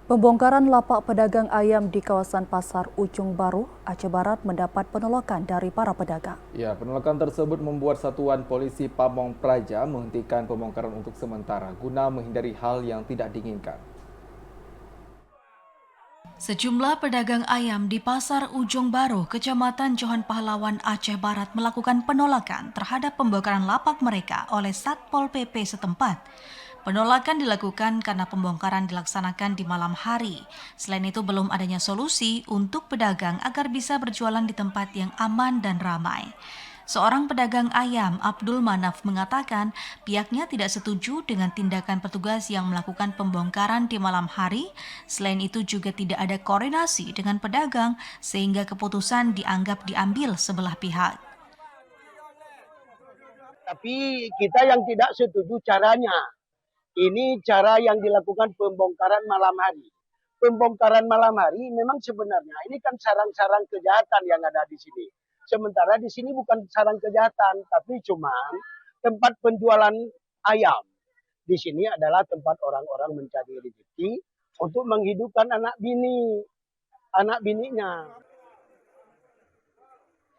Pembongkaran lapak pedagang ayam di kawasan Pasar Ujung Baru, Aceh Barat mendapat penolakan dari para pedagang. Ya, penolakan tersebut membuat Satuan Polisi Pamong Praja menghentikan pembongkaran untuk sementara guna menghindari hal yang tidak diinginkan. Sejumlah pedagang ayam di Pasar Ujung Baru, Kecamatan Johan Pahlawan, Aceh Barat melakukan penolakan terhadap pembongkaran lapak mereka oleh Satpol PP setempat. Penolakan dilakukan karena pembongkaran dilaksanakan di malam hari. Selain itu, belum adanya solusi untuk pedagang agar bisa berjualan di tempat yang aman dan ramai. Seorang pedagang ayam, Abdul Manaf, mengatakan pihaknya tidak setuju dengan tindakan petugas yang melakukan pembongkaran di malam hari. Selain itu juga tidak ada koordinasi dengan pedagang sehingga keputusan dianggap diambil sebelah pihak. Tapi kita yang tidak setuju caranya. Ini cara yang dilakukan pembongkaran malam hari. Pembongkaran malam hari memang sebenarnya ini kan sarang-sarang kejahatan yang ada di sini. Sementara di sini bukan sarang kejahatan, tapi cuman tempat penjualan ayam. Di sini adalah tempat orang-orang mencari rezeki untuk menghidupkan anak bininya.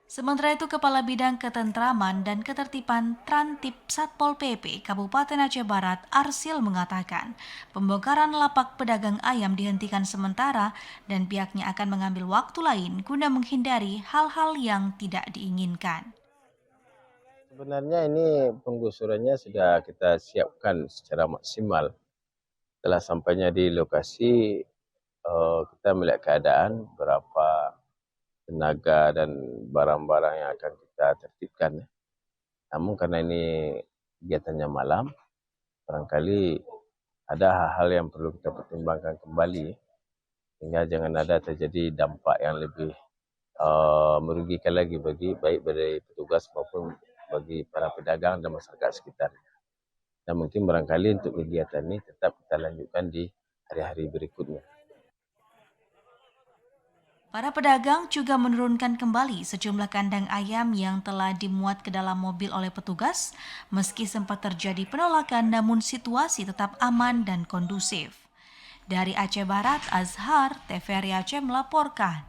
Sementara itu, Kepala Bidang Ketentraman dan Ketertiban Trantip Satpol PP Kabupaten Aceh Barat, Arsil, mengatakan pembongkaran lapak pedagang ayam dihentikan sementara dan pihaknya akan mengambil waktu lain guna menghindari hal-hal yang tidak diinginkan. Sebenarnya ini penggusurannya sudah kita siapkan secara maksimal. Setelah sampainya di lokasi, kita melihat keadaan berapa tenaga dan barang-barang yang akan kita tertibkan. Namun karena ini kegiatannya malam, barangkali ada hal-hal yang perlu kita pertimbangkan kembali, sehingga jangan ada terjadi dampak yang lebih merugikan lagi baik dari petugas maupun bagi para pedagang dan masyarakat sekitar. Dan mungkin barangkali untuk kegiatan ini tetap kita lanjutkan di hari-hari berikutnya. Para pedagang juga menurunkan kembali sejumlah kandang ayam yang telah dimuat ke dalam mobil oleh petugas. Meski sempat terjadi penolakan, namun situasi tetap aman dan kondusif. Dari Aceh Barat, Azhar, TVRI Aceh melaporkan.